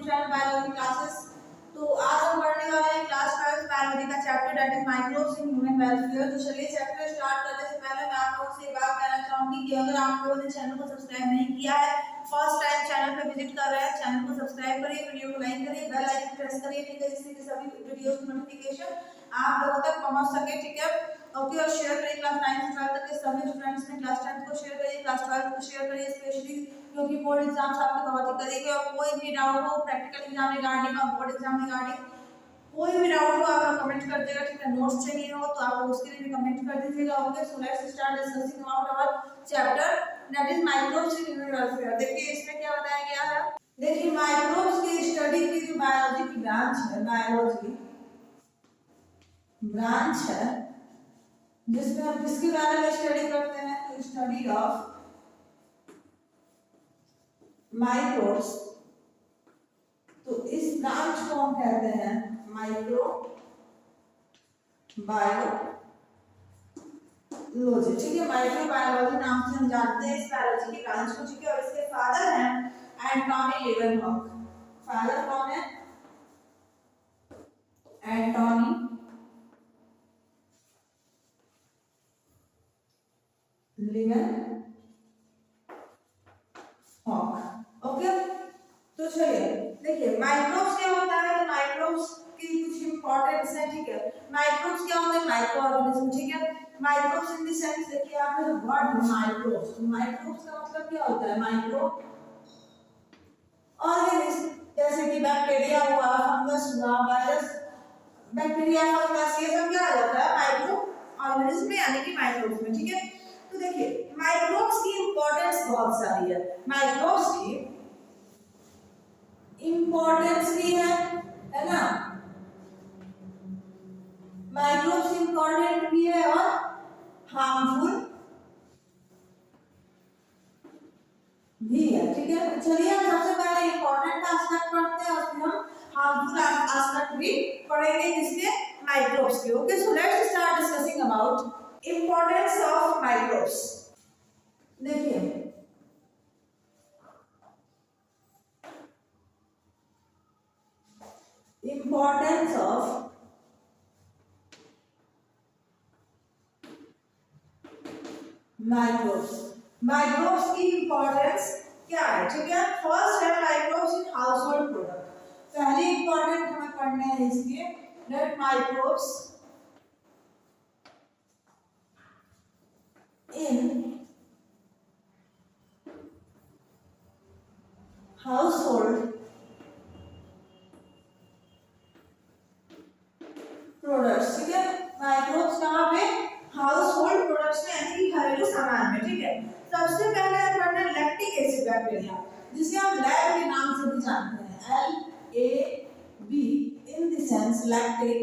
Channel biology classes. तो आज हम पढ़ने वाले हैं क्लास 12 बायोलॉजी का chapter that is microbes in human welfare. तो चलिए चैप्टर स्टार्ट करने से पहले मैं आप लोगों से एक बात कहना चाहूंगी कि अगर आप लोगों ने चैनल को सब्सक्राइब नहीं किया है, फर्स्ट टाइम चैनल पे विजिट कर रहे हैं, चैनल को सब्सक्राइब करिए, वीडियो को लाइक करिए, बेल आइकन प्रेस करिए, ठीक है, जिससे कि सभी वीडियोस की नोटिफिकेशन आप लोगों तक पहुंच सके, ठीक है। ओके, और शेयर करिए क्लास 9 से 12 तक के सभी स्टूडेंट्स में, क्लास 10 को शेयर करिए, क्लास 12 को शेयर करिए स्पेशली, क्योंकि बोर्ड एग्जाम्स आपके बहुत ही करीब है। और कोई भी डाउट हो प्रैक्टिकल एग्जाम रिगार्डिंग और बोर्ड एग्जाम रिगार्डिंग, कोई भी डाउट हो आप कमेंट कर दीजिएगा, ठीक है। नोट्स चाहिए हो तो आप उसके लिए भी कमेंट कर दीजिएगा। Okay, so let's start discussing about our chapter that is microbes in human welfare. देखिए इसमें क्या बताया गया है। देखिए माइक्रोब्स की स्टडी की जो बायोलॉजी की ब्रांच है, बायोलॉजी ब्रांच है जिसमें हम किसके बारे में स्टडी करते हैं, तो स्टडी ऑफ माइक्रोब्स। तो इस ब्रांच को हम कहते हैं माइक्रो बायोलॉजी, ठीक है। माइक्रो बायोलॉजी नाम से हम जानते हैं इस बायोलॉजी की ब्रांच को, ठीक है। और इसके फादर हैं एंटोनी लीवेनहॉक। फादर कौन है? एंटोनी लीवेनहॉक। ओके, तो चलिए देखिए माइक्रोब्स क्या होता है। तो माइक्रोब्स की कुछ इंपॉर्टेंस है, ठीक है। माइक्रोब्स क्या होते हैं? माइक्रो ऑर्गेनिज्म, ठीक है। माइक्रोब्स इन द सेंस देखिए आपने जो वर्ड माइक्रोब्स, तो माइक्रोब्स का मतलब क्या होता है? माइक्रो ऑर्गेनिज्म, जैसे कि बैक्टीरिया हुआ, फंगस हुआ, वायरस, बैक्टीरिया, फंगस, ये सब क्या आ जाता है? माइक्रो ऑर्गेनिज्म में, यानी कि माइक्रोब्स में, ठीक है। तो देखिए माइक्रोब्स की इंपॉर्टेंस बहुत सारी है। माइक्रोब्स की इंपॉर्टेंस भी है ना। माइक्रोब्स इंपॉर्टेंट भी है और हार्मफुल भी है, ठीक है। चलिए हम सबसे पहले इंपॉर्टेंट एस्पेक्ट पढ़ते हैं और फिर हम हार्मफुल एस्पेक्ट भी पढ़ेंगे किसके? माइक्रोब्स के। Okay, so let's start discussing about importance of microbes. देखिए इंपॉर्टेंस ऑफ माइक्रोब्स। माइक्रोब्स की इंपॉर्टेंस क्या है, ठीक है। फर्स्ट है माइक्रोब्स इन हाउसहोल्ड प्रोडक्ट। पहली इंपॉर्टेंट हमें पढ़ने हैं इसके that microbes in household products, ठीक है। माइक्रोब्स कहाँ पे? हाउसहोल्ड प्रोडक्ट्स में, यानी कि घरेलू सामान में, ठीक है। सबसे पहले हम पढ़ना है लैक्टिक एसिड बैक्टीरिया, जिसे हम लैब के नाम से भी जानते हैं, LAB in the sense lactic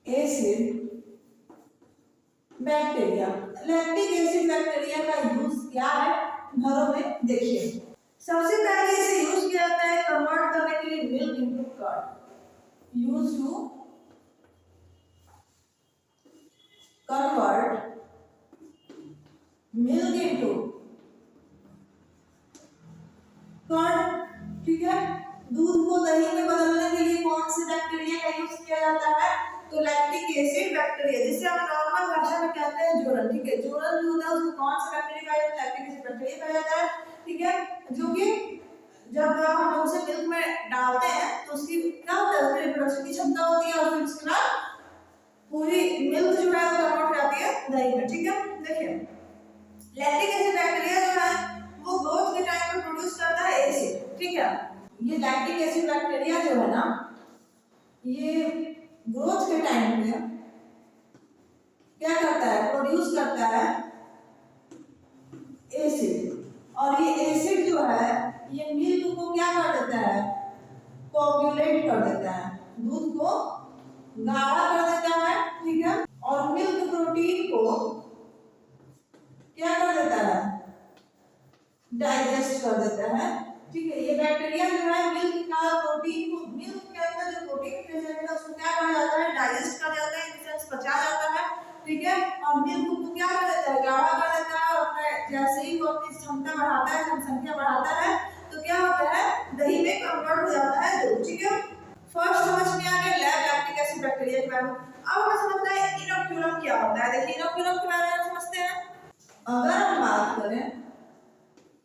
acid bacteria. Lactic acid bacteria का यूज क्या है घरों में? देखिए सबसे पहले इसे यूज किया जाता है कन्वर्ट करने के लिए milk into curd. Use to convert milk into curd, ठीक है। दूध को दही में बदलने के लिए कौन से बैक्टीरिया का यूज किया जाता है? तो लैक्टिक एसिड बैक्टीरिया, जिसे हम नॉर्मल भाषा में कहते हैं जोरन, ठीक है। जोरन जो होता है उसमें कौन सा बैक्टीरिया पाया जाता है? लैक्टिक एसिड बैक्टीरिया पाया जाता है, ठीक है। जो कि जब हम उसे मिल्क में डालते हैं तो उसकी क्या होता है? उसकी रिप्रोडक्शन की क्षमता होती है और फिर उसके बाद पूरी मिल्क जो है वो कन्वर्ट हो जाती है दही में, ठीक है। देखिए लैक्टिक एसिड बैक्टीरिया जो है वो ग्रोथ के टाइम पे प्रोड्यूस करता है एसिड, ठीक है। ये लैक्टिक एसिड बैक्टीरिया जो है ना, ये ग्रोथ के टाइम पे क्या करता है? प्रोड्यूस करता है एसिड, और ये एसिड जो है ये मिल्क को क्या कर देता है? कोगुलेट कर देता है, दूध को गाढ़ा कर देता है, ठीक है। और मिल्क प्रोटीन को क्या कर देता है? डाइजेस्ट कर देता है, ठीक है। ये बैक्टीरिया जो है मिल्क का प्रोटीन को, मिल्क के अंदर जो प्रोटीन प्रेजेंट है उसको क्या कर जाता है? डाइजेस्ट कर जाता है, इन सेंस पचा जाता है, ठीक है। और मिल्क को क्या कर देता है? गाढ़ा कर देता है। और जैसे ही वो अपनी क्षमता बढ़ाता है, जनसंख्या बढ़ाता है, तो क्या होता है, दही में कन्वर्ट हो जाता है दूध। ठीक है, फर्स्ट समझ में आ गया लैब लैक्टिक एसिड बैक्टीरिया के बारे में। अब हमें समझना है इनोक्यूलम क्या होता है। देखिए इनोक्यूलम के बारे में समझते हैं। अगर हम बात करें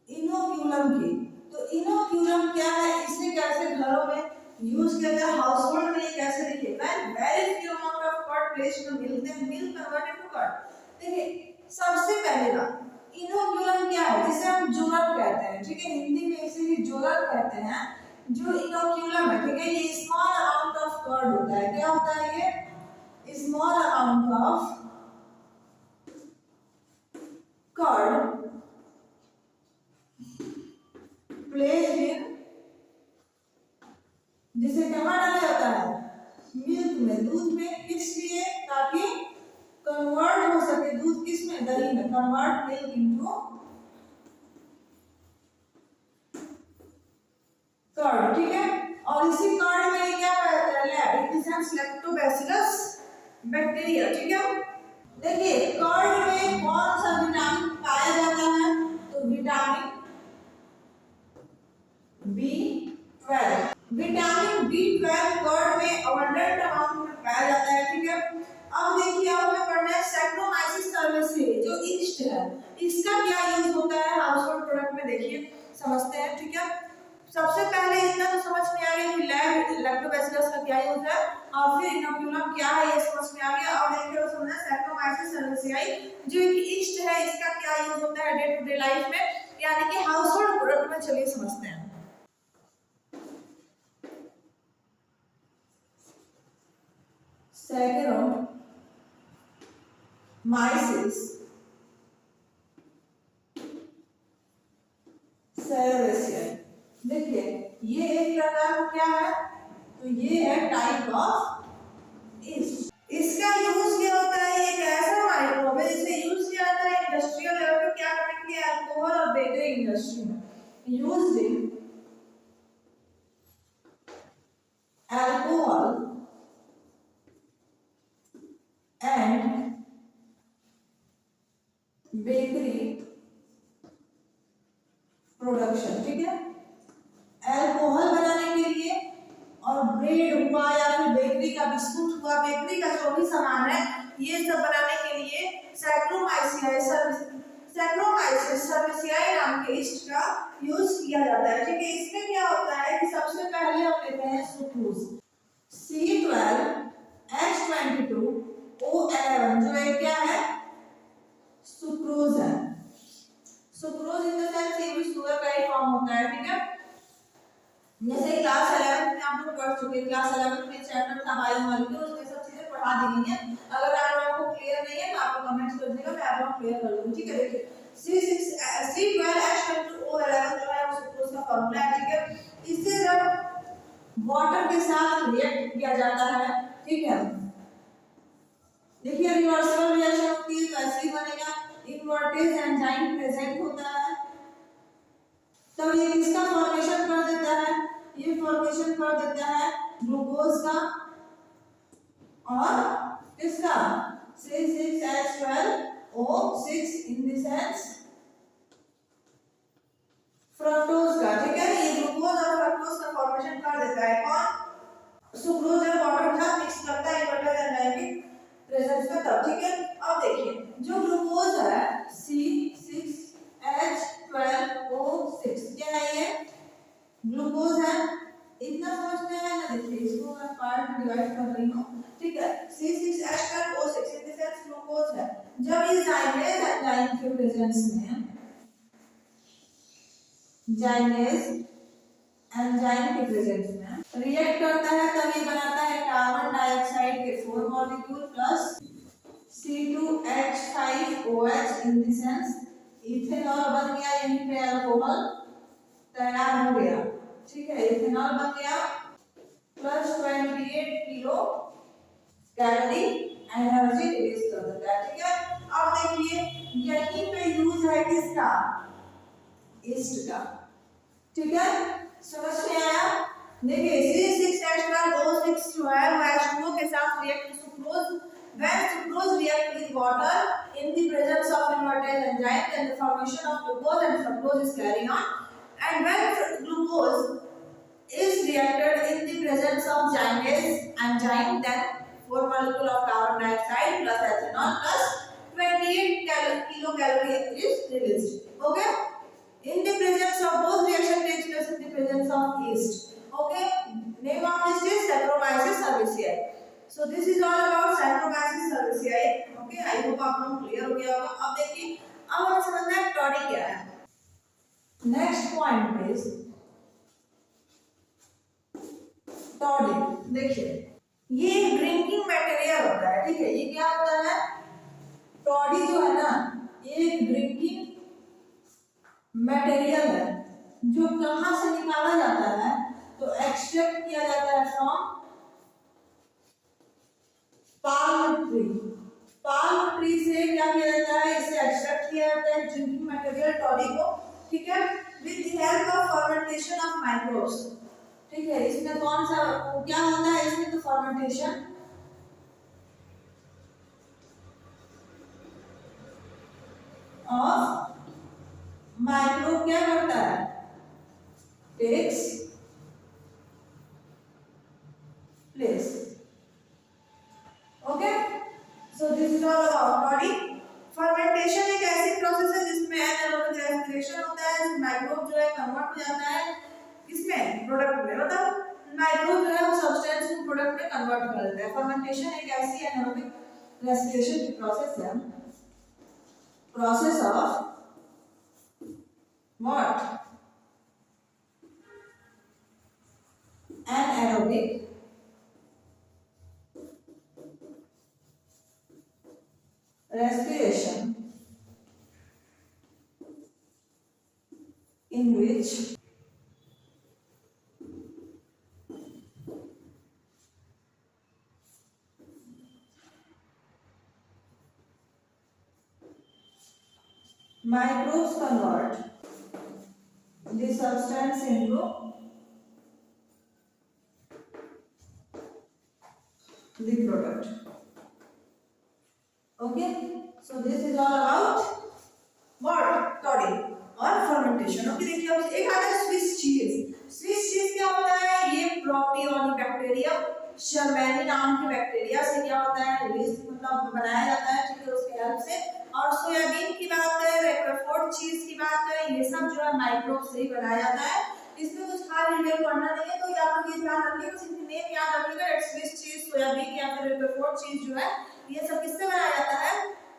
इनोक्यूलम की, तो इनोक्यूलम क्या है, इसे कैसे घरों में यूज किया जाता है, हाउस होल्ड में ये कैसे, देखिए when very few amount of curd placed in milk then milk converted to curd. देखिए सबसे पहले बात इनोक्यूलम क्या है, जिसे हम जोरक कहते हैं। ठीक है, हिंदी में इसे ही जोरक कहते हैं। जो इनोक्यूलम है, ठीक है, ये स्मॉल अमाउंट ऑफ कर्ड होता है। क्या होता है ये, small amount of curd placed in, जिसे कहाँ डाला जाता है, मिल्क में, दूध में। किस लिए, ताकि कन्वर्ट हो सके दूध किस में, दही में, कन्वर्ट मिल्क इनटू कर्ड। ठीक है, और इसी कर्ड में क्या पाया जाता है, इट लैक्टोबैसिलस बैक्टीरिया। ठीक है, देखिए कर्ड में कौन सा विटामिन पाया जाता है, तो vitamin B12। Vitamin B12 curd में अबंडेंट अमाउंट में पाया जाता है। ठीक है, अब देखिए अब हमें पढ़ना है सैक्रोमाइसिस सर्वेसियाई, जो ईस्ट है, इसका क्या यूज होता है हाउस होल्ड प्रोडक्ट में, देखिए समझते हैं। ठीक है, सबसे पहले इतना तो समझ में आ गया कि लैब लैक्टोबैसिलस का क्या यूज है, और फिर इनोक्यूलम क्या है ये समझ में आ गया। और देखिए समझना है सैक्रोमाइसिस सर्वेसियाई जो एक ईस्ट है, इसका क्या यूज होता है डे टू डे लाइफ में, यानी कि हाउस होल्ड प्रोडक्ट में। चलिए समझते हैं। Saccharomyces cerevisiae, देखिए ये एक प्रकार का क्या है, तो ये है टाइप ऑफ ईस्ट। इसका यूज क्या होता है, एक ऐसा माइक्रोब है जिसे यूज किया जाता है इंडस्ट्रियल लेवल पे क्या करने के लिए, अल्कोहल और बेकरी इंडस्ट्री में used in alcohol and bakery production. ठीक है, अल्कोहल बनाने के लिए और ब्रेड हुआ या फिर बेकरी का बिस्कुट हुआ, बेकरी का जो भी सामान है ये सब बनाने के लिए सैक्रोमाइसिस सर्वेसियाई नाम के ईस्ट का यूज किया जाता है। ठीक है, इसमें क्या होता है कि सबसे पहले हम लेते हैं सुक्रोज C12H22O11, जो एक क्या है, सुक्रोज है। सुक्रोज इन द सेंस ये भी शुगर का ही फॉर्म होता है। ठीक है, जैसे क्लास 11 में आप लोग पढ़ चुके हैं, क्लास 11 में चैप्टर था बायोमोलिक्यूल, उसमें सब चीजें पढ़ा दी गई हैं। अगर आप लोगों को क्लियर नहीं है तो आप लोग कमेंट्स कर दीजिएगा, मैं आप लोगों को क्लियर कर दूंगी। ठीक है, देखिए C12H22O11 जो है वो सुक्रोज का फॉर्मूला है। ठीक है, इससे जब वाटर के साथ रिएक्ट किया जाता है, ठीक है, देखिए रिवर्सिबल रिएक्शन होती है तो ऐसे ही बनेगा, इनवर्टेज एंजाइम प्रेजेंट होता है, तब ये किसका फॉर्मेशन कर देता है, ये फॉर्मेशन कर देता है ग्लूकोज का और किसका, C6H12O6 in the sense fructose का। ठीक है, ये ग्लूकोज और फ्रक्टोज का फॉर्मेशन कर देता है कौन, सुक्रोज जब वाटर के साथ मिक्स करता है इनवर्टेज एंजाइम की प्रेजेंस में तब। ठीक है, अब देखिए जो ग्लूकोज है C6H12O6 क्या है, ये ग्लूकोज है, इतना समझ में आया ना। देखिए इसको मैं पार्ट में डिवाइड कर रही हूँ। ठीक है, C6H12O6 in the sense glucose है। जब इस जाइनेज एंजाइम के प्रेजेंस में, जाइनेज एंजाइम के प्रेजेंस में रिएक्ट करता है, तब ये बनाता है कार्बन डाइऑक्साइड के 4 molecule plus C2H5OH in the sense ethanol बन गया, यहीं पे अल्कोहल तैयार हो गया। ठीक है, इथेनॉल बन गया plus 28 kilo calorie energy release कर देता है। ठीक है, अब देखिए यहीं पे यूज है किसका, ईस्ट का। ठीक है, समझ में आया। देखिए C6H12O6 जो है वो H2O के साथ react with sucrose, when sucrose react with water in the presence of inverted enzyme then the formation of glucose and fructose is carried on And when glucose is reacted in the presence of enzyme, then 4 molecule of carbon dioxide plus ethanol plus 28 kilocalorie is released. Okay? In the presence of both reaction takes place in the presence of yeast. Okay? Name of this is Saccharomyces cerevisiae. So this is all about Saccharomyces cerevisiae. Okay? I hope आप लोग clear हो गया होगा. अब देखिए, अब हमें समझना है टॉडी क्या है. Next point is toddy. देखिए, ये ड्रिंकिंग मटेरियल होता है. ठीक है, ये क्या होता है? टॉडी जो है ना, ये एक ड्रिंकिंग मटेरियल है जो कहां से निकाला जाता है, तो एक्सट्रैक्ट किया जाता है from palm tree. Palm tree से क्या किया जाता है? इसे एक्सट्रैक्ट किया जाता है ड्रिंकिंग मटेरियल टॉडी को. ठीक है, with the help of fermentation of microbes. ठीक है, इसमें कौन सा क्या होता है? इसमें तो फर्मेंटेशन ऑफ माइक्रोब क्या करता है? Takes place. Okay, so this is all about body. Fermentation एक ऐसी प्रोसेस है जिसमें एनारोबिक रेस्पिरेशन होता है. माइक्रोब जो है कन्वर्ट हो जाता है किसमें? प्रोडक्ट में. मतलब माइक्रोब जो है वो सब्सटेंस को प्रोडक्ट में कन्वर्ट कर देता है. फर्मेंटेशन एक ऐसी एनारोबिक रेस्पिरेशन की प्रोसेस है. Process of what? Anaerobic respiration in which microbes convert the substance into the product. Okay, so this is all about what? Toddy और fermentation. Okay, देखिए अब एक आता है स्विस चीज. स्विस चीज क्या होता है? ये प्रोपियोनिबैक्टीरियम शर्मैनी नाम के बैक्टीरिया से क्या होता है? रिलीज मतलब बनाया जाता है. ठीक है, उसके हेल्प से. और सोयाबीन की बात करें, रेक्टरफोर्ड चीज की बात करें, ये सब जो है माइक्रोब से ही बनाया जाता है. इसमें कुछ खास डिटेल पढ़ना नहीं है, तो ये आप लोग ये ध्यान रखिएगा, बस इनके नेम याद रखिएगा. स्विस चीज, सोयाबीन या फिर रेक्टरफोर्ड चीज जो है ये सब किससे बनाया जाता है?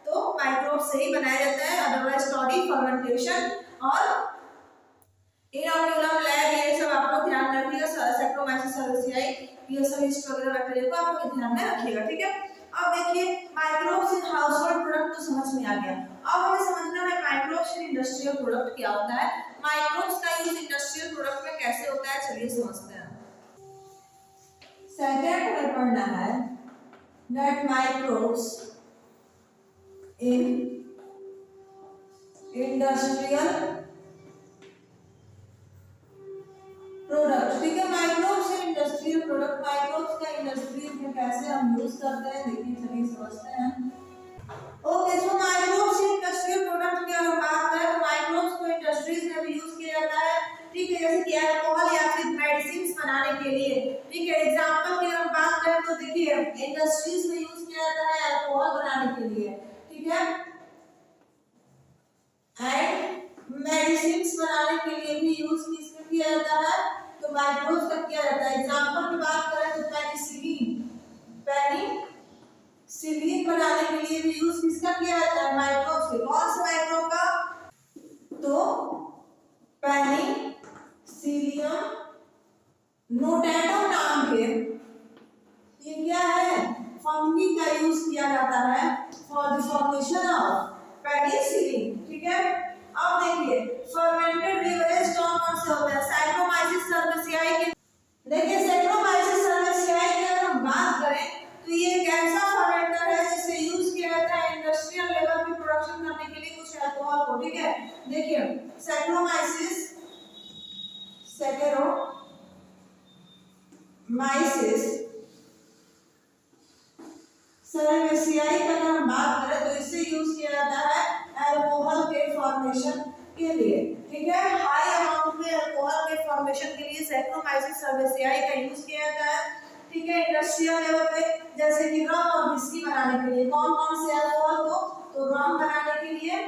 तो माइक्रोब से ही बनाया जाता है. अदरवाइज टॉडी, फर्मेंटेशन और इनोक्यूलम लैब ये सब आप लोग ध्यान रखिएगा. सैक्रोमाइसिस सर्विसियाई ये सब इस वगैरह बैक्टीरिया को आप लोग ध्यान में रखिएगा. ठीक है, अब देखिए माइक्रोब्स इन हाउसहोल्ड प्रोडक्ट तो समझ में आ गया. अब हमें समझना है माइक्रोब्स इन इंडस्ट्रियल प्रोडक्ट क्या होता है. माइक्रोब्स का यूज इंडस्ट्रियल प्रोडक्ट में कैसे होता है, चलिए समझते हैं. सेकंड हमें पढ़ना है that microbes in industrial product. ठीक है, microbes in industrial product. Microbes का इंडस्ट्री में कैसे हम यूज करते हैं, देखिए चलिए समझते हैं. Okay, so microbes in industrial product की अगर बात करें तो माइक्रोब्स को इंडस्ट्रीज में भी यूज किया जाता है. ठीक है, जैसे कि अल्कोहल या फिर मेडिसिन बनाने के लिए. ठीक है, एग्जांपल की अगर बात करें तो देखिए इंडस्ट्रीज में यूज किया जाता है अल्कोहल बनाने के लिए. ठीक है, एंड मेडिसिन बनाने के लिए भी यूज किसमें किया जाता है? तो माइक्रोब्स का किया जाता है. एग्जांपल की बात करें तो पेनिसिलिन. पेनिसिलिन बनाने के लिए भी यूज किसका किया जाता है? माइक्रोब्स के. कौन से माइक्रोब का? तो पेनिसिलियम नोटेटम नाम के ये क्या है? फंगी का यूज किया जाता है for the formation of penicillin. ठीक है, अब देखिए फर्मेंटेड बेवरेज कौन से होते हैं? सैक्रोमाइसिस सर्विसियाई के. देखिए सैक्रोमाइसिस सर्विसियाई की अगर हम बात करें तो ये एक ऐसा फर्मेंटर है जिसे यूज किया जाता है इंडस्ट्रियल लेवल पे प्रोडक्शन करने के लिए कुछ अल्कोहल को. ठीक है, देखिए सैक्रोमाइसिस सर्विसियाई का अगर हम बात करें तो इससे यूज किया जाता है अल्कोहल के फॉर्मेशन के लिए. ठीक है, हाई अमाउंट में फॉर्मेशन के लिए सैक्रोमाइसिस सर्वेसियाई का यूज किया जाता है। ठीक है, इंडस्ट्रियल लेवल पे जैसे कि रम और विस्की बनाने के लिए कौन कौन से अल्कोहल को, तो रम बनाने के लिए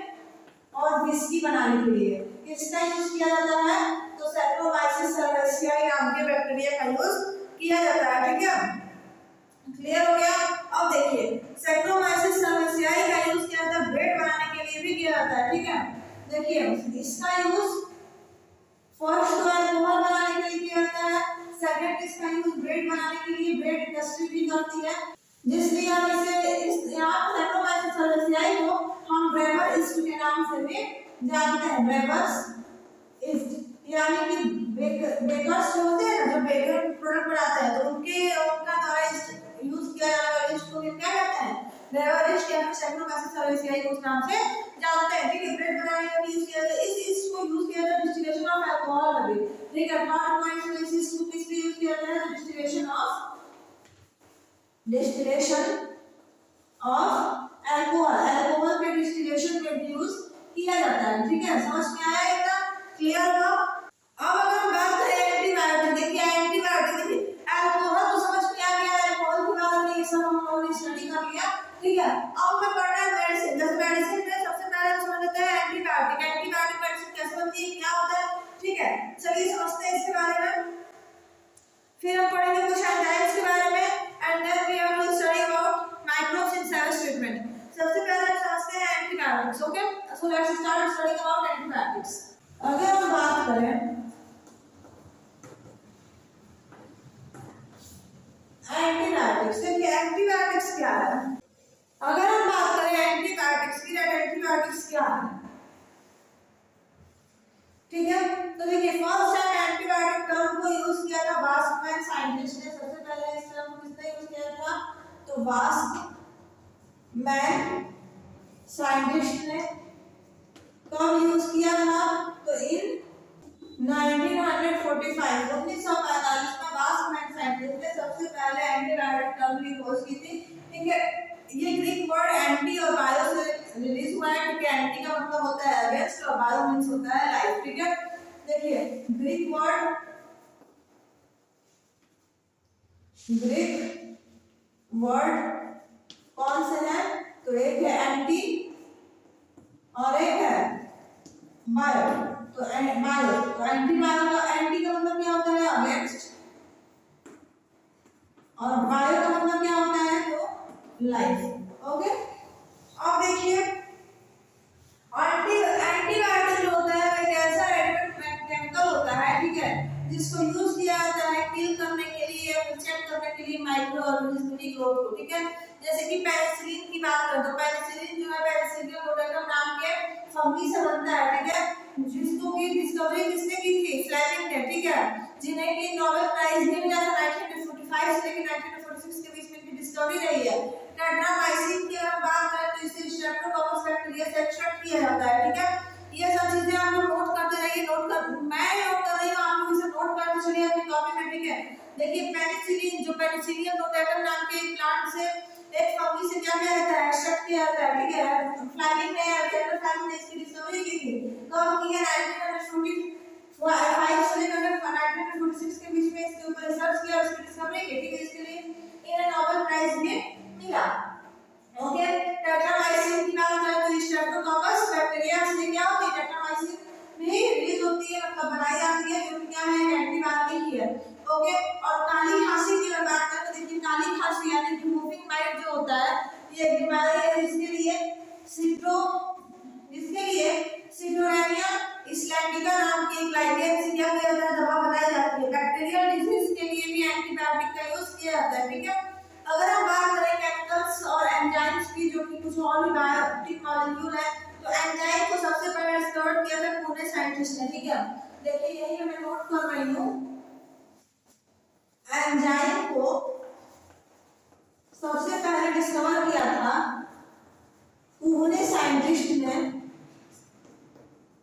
और विस्की बनाने के लिए किसका यूज किया जाता है, तो सैक्रोमाइसिस सर्वेसियाई नाम के बैक्टीरिया का यूज किया जाता है। ठीक है, क्लियर हो गया। अब देखिए सैक्रोमाइसिस सर्वेसियाई का यूज किया जाता है ब्रेड बनाने के लिए भी किया जाता है। ठीक है, देखिए इसका यूज फर्स्ट तो अल्कोहल बनाने के लिए किया जाता है, सेकंड इसका यूज ब्रेड बनाने के लिए ब्रेड इंडस्ट्री भी करती है, जिसलिए हम इसे इस यहाँ सैक्रोमाइसिस सर्वेसियाई को हम ब्रेवर ईस्ट के नाम से भी जानते हैं। ब्रेवर्स ईस्ट यानी कि बेकर्स जो होते हैं ना, जो बेकर प्रोडक्ट बनाते हैं, तो उनका द्वारा यूज किया जाने वाला ईस्ट को क्या कहते हैं, ब्रेवर ईस्ट या फिर सैक्रोमाइसिस सर्वेसियाई को उस नाम से जानते हैं। ठीक है, ब्रेड बनाने के लिए यूज किया जाता है, इस ईस्ट को यूज किया जाता है डिस्टिलेशन ऑफ अल्कोहल में भी। ठीक है, थर्ड पॉइंट में इस ईस्ट को किस लिए यूज किया जाता है, डिस्टिलेशन ऑफ अल्कोहल के डिस्टिलेशन में भी यूज किया जाता है। ठीक है, समझ में आया एकदम क्लियर हुआ। अब अगर हम बात करें एंटीबायोटिक, देखिए एंटीबायोटिक, देखिए अल्कोहल तो समझ में आ गया, अल्कोहल के बारे में ये सब हम लोगों ने स्टडी कर लिया। ठीक है, अब मैं पढ़ना है मेडिसिन। जैसे मेडिसिन में सबसे पहले हम समझ लेते हैं एंटीबायोटिक। एंटीबायोटिक मेडिसिन कैसे बनती है, क्या होता है। ठीक है, चलिए समझते हैं इसके बारे में। फिर हम पढ़ेंगे कुछ एंजाइम्स के बारे में and then we have to study about microbes in sewage treatment. सबसे पहले हम समझते हैं antibiotics. Okay, so let's start studying about antibiotics. अगर हम बात करें एंटीबायोटिक्स, देखिए एंटीबायोटिक्स क्या है। अगर हम बात करें एंटीबायोटिक्स की, एंटीबायोटिक्स क्या है। ठीक है, तो देखिए फर्स्ट टाइम एंटीबायोटिक टर्म को यूज किया था वास्कमैन साइंटिस्ट ने। सबसे पहले इस टर्म को किसने यूज किया था, तो वास्कमैन साइंटिस्ट ने कब यूज किया था, तो इन 1945 1945 में वास्कमैन साइंटिस्ट ने सबसे पहले एंटीबायोटिक टर्म की खोज की थी। ठीक है, ये ग्रीक वर्ड एंटी और बायो से रिलीज हुआ है, क्योंकि एंटी का मतलब होता है अगेंस्ट और बायो मींस होता है लाइफ। ठीक है, देखिए ग्रीक वर्ड कौन से हैं, तो एक है एंटी और एक है बायो। तो बायो, तो एंटी बायो का, एंटी का मतलब क्या होता है अगेंस्ट, और बायो का मतलब क्या होता है, तो लाइफ। ओके, अब देखिए एंटीबायोटिक जो होता है एक ऐसा केमिकल होता है, ठीक है, जिसको यूज किया जाता है किल करने के लिए, चेक करने के लिए माइक्रो ऑर्गेनिज्म की ग्रोथ को। ठीक है, जैसे कि पेनिसिलिन की बात करें तो पेनिसिलिन जो है पेनिसिलियम रोटेटम नाम के फंगी से बनता है। ठीक है, जिसको की डिस्कवरी किसने की थी, फ्लेमिंग ने। ठीक है, जिन्हें की नोबेल प्राइज भी मिला था 1945 से लेकर 1946 के बीच में इनकी डिस्कवरी रही है। टेट्रामाइसिन की अगर बात करें तो इसे स्ट्रेप्टोकोकस बैक्टीरिया से एक्सट्रैक्ट किया जाता है। ठीक है, ये सब चीजें आप लोग नोट करते रहिए, मैं नोट कर रही हूं, आप लोग इसे नोट करते चलिए अपनी कॉपी में। ठीक है, देखिए पेनिसिलिन जो पेनिसिलियम रोटेटम नाम के प्लांट से एक फंगी से क्या किया जाता है, एक्सट्रैक्ट किया जाता है। ठीक है, फ्लेमिंग ने अल्जेंडर फ्लेमिंग ने इसकी डिस्कवरी की थी, कब की है 1945 से लेकर 1946 के बीच में इसके ऊपर रिसर्च किया और इसकी डिस्कवरी की। ठीक है, इसके लिए इन्हें नोबेल प्राइज भी मिला। ओके, टेट्रामाइसिन की बात करें तो स्ट्रेप्टोकोकस बैक्टीरिया से क्या होती है, टेट्रामाइसिन भी रिलीज होती है, मतलब बनाई जाती है, जो कि क्या है एंटीबायोटिक ही है। ओके, और काली खांसी की अगर बात करें तो देखिए काली खांसी यानी कि मूविंग माइट जो होता है, ये एक बीमारी है जिसके लिए सिट्रोरेनिया इस्लैंडिका नाम की एक लाइकेन से क्या किया जाता है, दवा बनाई जाती है। बैक्टीरियल डिजीज के लिए भी एंटीबायोटिक का यूज किया जाता है। ठीक है, अगर हम बात करें केमिकल्स और एंजाइम्स की, जो कि कुछ और भी बायोएक्टिव मॉलिक्यूल है, तो एंजाइम को सबसे पहले डिस्कवर किया था पुणे साइंटिस्ट ने। ठीक है, देखिए यही मैं नोट कर रही हूँ, एंजाइम को सबसे पहले डिस्कवर किया था पुणे साइंटिस्ट ने,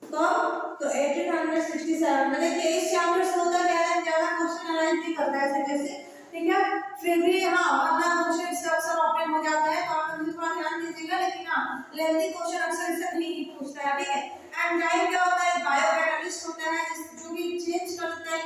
कब, तो 1867 में। देखिए इस चैप्टर से होता क्या है, ज्यादा क्वेश्चन अराइज नहीं करता है ऐसे कैसे। ठीक है, फिर भी हाँ वरना क्वेश्चन इससे अक्सर ऑप्टेन हो जाता है, तो आप लोग थोड़ा ध्यान दीजिएगा, लेकिन हाँ लेंथी क्वेश्चन अक्सर इससे नहीं पूछता है। ठीक है, एंजाइम क्या होता है, बायो कैटलिस्ट होता है जो कि चेंज कर देता है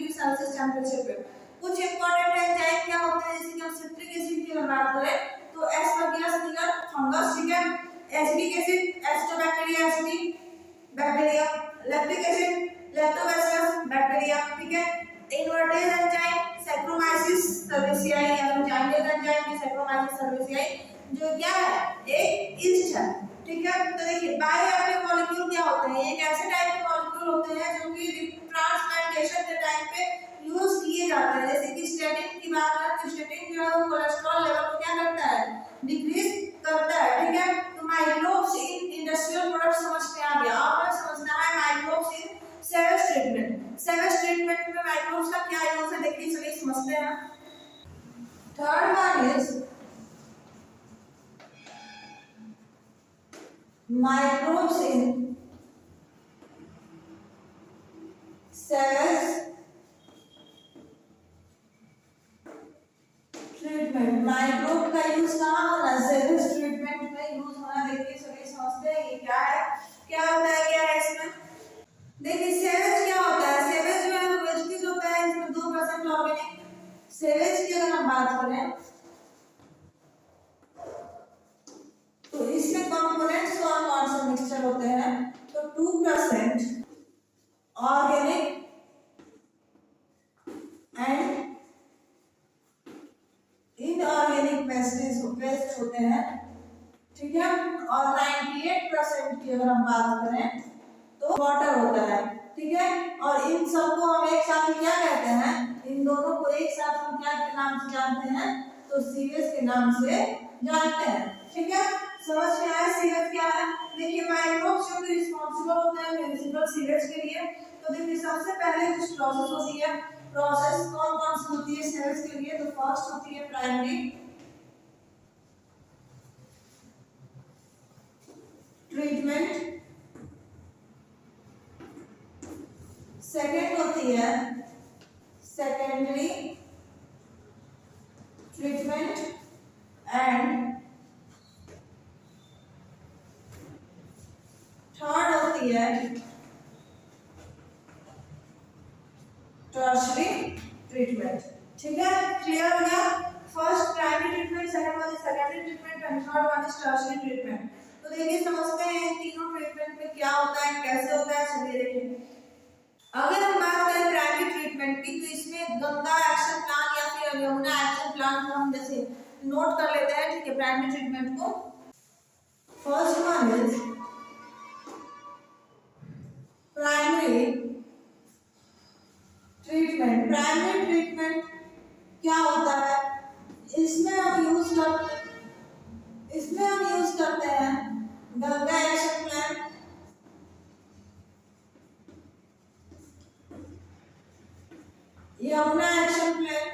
डिग्री सेल्सियस टेम्परेचर पे। कुछ इंपॉर्टेंट एंजाइम क्या होते हैं, जैसे कि हम सिट्रिक एसिड की बात करें तो एस्परगिलस निगर फंगस, ठीक है, acidic acid acetobacteria aceti bacteria, lactic acid lactobacillus bacteria, ठीक है, इनवर्टेज एंजाइम सैक्रोमाइसिस सर्वेसियाई, या हम जानते हैं एंजाइम की सैक्रोमाइसिस सर्वेसियाई जो क्या है एक ईस्ट है, ठीक है। तो देखिए बायोएक्टिव मॉलिक्यूल क्या होते हैं, एक ऐसे टाइप के मॉलिक्यूल होते हैं जो कि ट्रांसप्लांटेशन के टाइम पे यूज किए जाते हैं, जैसे कि स्टैटिन की बात करें तो स्टैटिन जो है वो कोलेस्ट्रॉल लेवल को क्या करता है डिक्रीज करता है, ठीक है। तो माइक्रोब्स इन इंडस्ट्रियल प्रोडक्ट समझ में आ गया, आपको समझना है microbes in sewage treatment, sewage treatment में माइक्रोब्स का क्या यूज है देखिए चलिए समझते हैं। Third one is microbes in cells treatment. Microbe का यूज कहाँ होना, सेल्स ट्रीटमेंट में यूज होना, देखिए सभी समझते हैं ये क्या है, क्या होता है, क्या है इसमें। देखिए सेवेज क्या होता है, सेवेज जो है वो वेजिटेबल होता है, इसमें 2% ऑर्गेनिक। सेवेज की अगर हम बात करें तो इसमें कंपोनेंट्स कौन से मिक्सचर होते हैं, तो 2% ऑर्गेनिक एंड इनऑर्गेनिक वेस्ट होते हैं, ठीक है। और 98% की अगर हम बात करें तो वाटर होता है, ठीक है। और इन सबको हम एक साथ क्या कहते हैं, इन दोनों को एक साथ हम क्या के नाम से जानते हैं, तो सीवेज के नाम से जानते हैं, ठीक है। समझ में आया सीवेज क्या है। देखिए माइक्रोब्स जो कि रिस्पांसिबल होते हैं म्युनिसिपल सीवेज के लिए, तो देखिए सबसे पहले कुछ प्रोसेस होती है, प्रोसेस कौन कौन सी होती है सीवेज के लिए, तो फर्स्ट होती है प्राइमरी ट्रीटमेंट, सेकेंड होती है सेकेंडरी ट्रीटमेंट एंड थर्ड होती है टर्शरी ट्रीटमेंट, ठीक है। क्लियर हो गया, first primary treatment, second one is secondary treatment and third one is tertiary treatment. तो देखिए समझते हैं इन तीनों ट्रीटमेंट में क्या होता है, कैसे होता है, चलिए देखिए। अगर हम बात करें प्राइमरी ट्रीटमेंट की तो इसमें गंगा एक्शन प्लान या फिर यमुना एक्शन प्लान को हम जैसे नोट कर लेते हैं, ठीक है, प्राइमरी ट्रीटमेंट को। First one is primary treatment. Primary treatment क्या होता है, इसमें हम यूज करते हैं Ganga action plan, Yamuna action plan,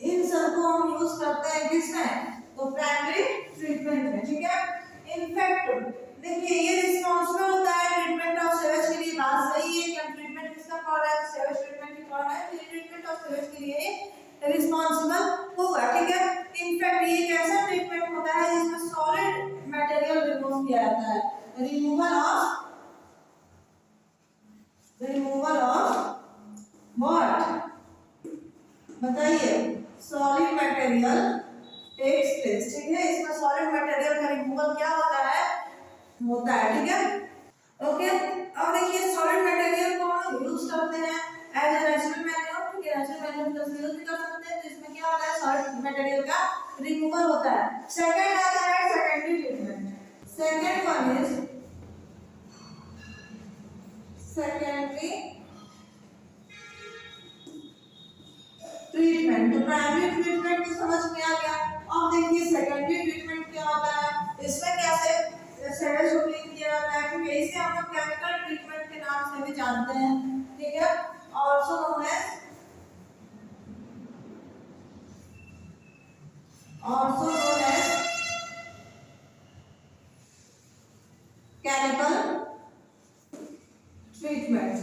इन सबको हम यूज करते हैं किसमें, तो प्राइमरी ट्रीटमेंट में, ठीक है। इनफैक्ट देखिए ये रिस्पांसिबल होता है ट्रीटमेंट ऑफ सीवेज के लिए, बात सही है कि हम ट्रीटमेंट किसका कर रहे हैं, सीवेज ट्रीटमेंट की कर रहे हैं, तो ट्रीटमेंट ऑफ सीवेज के लिए रिस्पांसिबल होगा, ठीक है। इनफैक्ट ये एक ऐसा ट्रीटमेंट होता है जिसमें सॉलिड मटेरियल रिमूव किया जाता है, रिमूवल ऑफ व्हाट, बताइए, सॉलिड मटेरियल टेक्स प्लेस, ठीक है। इसमें सॉलिड मटेरियल का रिमूवल क्या होता है, ठीक है, ओके। अब देखिए सॉलिड मटेरियल को हम यूज करते हैं एज अ नेचुरल मैन्योर, ठीक है, नेचुरल मैन्योर का यूज भी कर सकते हैं, तो इसमें क्या होता है सॉलिड मटेरियल का रिमूवल होता है। सेकंड आता है secondary treatment, second one is secondary treatment. तो प्राइमरी ट्रीटमेंट तो समझ में आ गया, अब देखिए सेकेंडरी ट्रीटमेंट क्या होता है, इसमें कैसे सेवेज को क्लीन किया जाता है, क्योंकि इसे हम लोग केमिकल ट्रीटमेंट के नाम से भी जानते हैं, ठीक है। Also known as chemical treatment,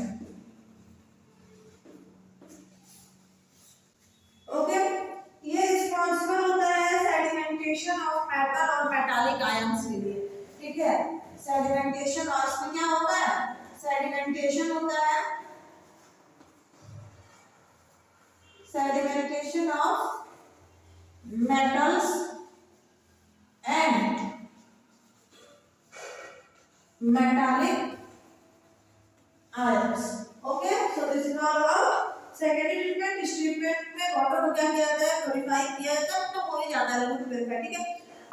okay. ये रिस्पांसिबल होता है सेडिमेंटेशन ऑफ मेटल और मेटालिक आयंस के लिए, ठीक है, सेडिमेंटेशन, और इसमें क्या होता है सेडिमेंटेशन होता है, sedimentation of metals and metallic ions. Okay, so this is all about secondary treatment. इस ट्रीटमेंट में वाटर को क्या किया जाता है, प्योरीफाई किया जाता है, तो हो ही जाता है लेकिन प्योरीफाई, ठीक है।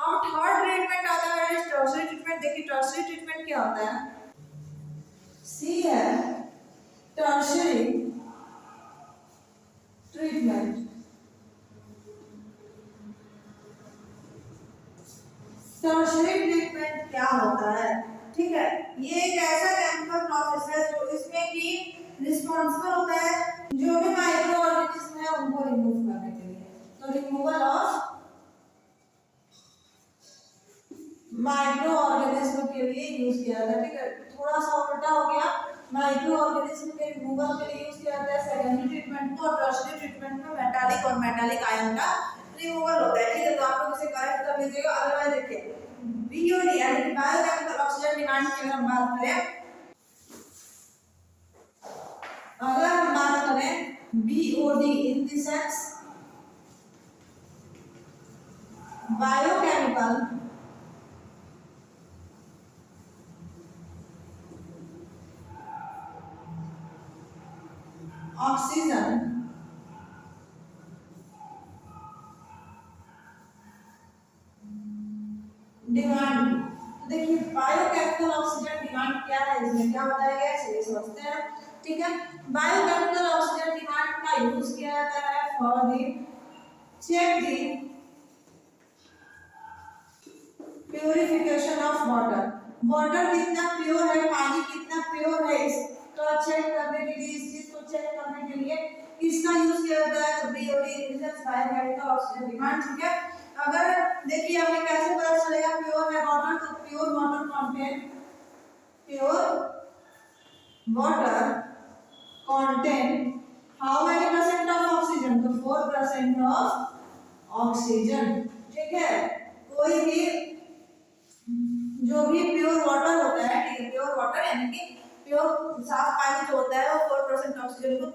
अब थर्ड ट्रीटमेंट आता है टर्शियरी ट्रीटमेंट। देखिए टर्शियरी ट्रीटमेंट क्या होता है, सी है टर्शियरी ट्रीटमेंट। टर्शियरी ट्रीटमेंट क्या होता है, ठीक है। ये एक ऐसा केमिकल प्रोसेस है जो इसमें कि रिस्पॉन्सिबल होता है जो भी माइक्रो ऑर्गेनिज्म है उनको रिमूव करने के लिए। तो रिमूवल ऑफ माइक्रो ऑर्गेनिज्म के लिए यूज किया जाता है, ठीक है। थोड़ा सा उल्टा हो गया, माइक्रो ऑर्गेनिज्म के रिमूवल के लिए यूज किया जाता है सेकेंडरी ट्रीटमेंट को, और टर्शियरी ट्रीटमेंट में मेटालिक और मेटालिक आयन का रिमूवल होता है, ठीक है। तो आप लोग इसे करेक्ट कर लीजिएगा। अदरवाइज देखिए बीओडी यानी बायोकेमिकल ऑक्सीजन डिमांड की अगर हम बात करें, अगर हम बात करें BOD in the sense biochemical oxygen demand, तो देखिए बायोकेमिकल ऑक्सीजन डिमांड क्या है, इसमें क्या बताया गया है चलिए समझते हैं, ठीक है। बायोकेमिकल ऑक्सीजन डिमांड का यूज किया जाता है for the check the purification of water. Water कितना प्योर है, पानी कितना प्योर है, इसका चेक करने के लिए, इस चीज को चेक करने के लिए इसका यूज किया जाता है। तो BOD in the sense biochemical oxygen demand, ठीक है। अगर देखिए हमें कैसे पता चलेगा प्योर है वाटर, तो pure water contain, pure water contain how many percent of oxygen, तो 4% ऑफ ऑक्सीजन, ठीक है। कोई भी जो भी प्योर वाटर होता है, ठीक है, प्योर वाटर यानी कि प्योर साफ पानी जो होता है वो 4% ऑक्सीजन को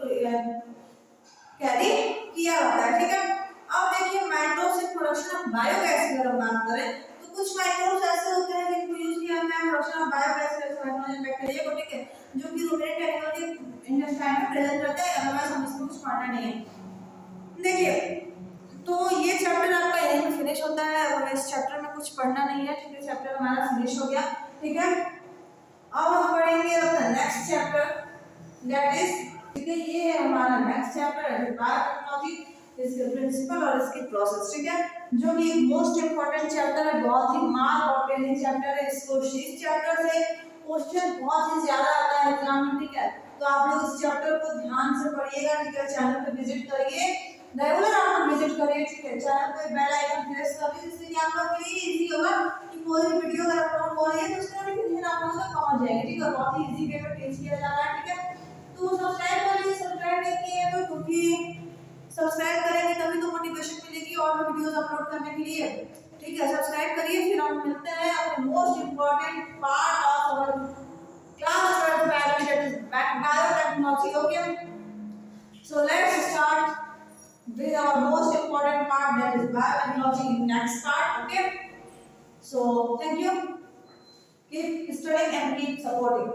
कैरी किया जाता है, ठीक है। अब देखिए microbes in production of biogas की अगर बात करें तो कुछ माइक्रोब्स ऐसे होते हैं जिनको यूज किया जाता है प्रोडक्शन ऑफ बायोगैस जैसे नाइट्रोजन बैक्टीरिया को, ठीक है, जो कि रूमिनेंट एनिमल के इंटेस्टाइन में प्रेजेंट रहते हैं, अदरवाइज हम इसको कुछ पढ़ना नहीं है। देखिए तो ये चैप्टर आपका यहीं पे फिनिश होता है, और इस चैप्टर में कुछ पढ़ना नहीं है, ठीक है। चैप्टर हमारा फिनिश हो गया, ठीक है। अब हम पढ़ेंगे अपना नेक्स्ट चैप्टर, दैट इज, ठीक है, ये है हमारा नेक्स्ट चैप्टर बायोटेक्नोलॉजी, इसके प्रिंसिपल और इसकी प्रोसेस, ठीक है, जो कि एक मोस्ट इंपोर्टेंट चैप्टर है, बहुत ही मार्क और पेनिंग चैप्टर है। इसको इस चैप्टर से क्वेश्चन बहुत ही ज्यादा आता है एग्जाम में, ठीक है। तो आप लोग इस चैप्टर को ध्यान से पढ़िएगा, ठीक है। चैनल पे विजिट करिए, रेगुलर आप लोग विजिट करिए, ठीक है। चैनल पे बेल आइकन प्रेस करिए जिससे कि आप लोग के लिए इजी होगा कि कोई भी वीडियो अगर अपलोड हो रही है तो उसका नोटिफिकेशन आप लोगों तक पहुंच जाएगी, ठीक है। बहुत ही इजी वे में टीच किया जा रहा है, ठीक है। तो सब्सक्राइब करिए, सब्सक्राइब नहीं किए तो क्योंकि सब्सक्राइब करेंगे तभी तो मोटिवेशन मिलेगी और भी वीडियोस अपलोड करने के लिए, ठीक है। सब्सक्राइब करिए, फिर हम मिलते हैं अपने most important part of our class 12 biology, that is biotechnology, okay. So let's start with our most important part, that is biotechnology, in next part, okay. So thank you, keep studying and keep supporting.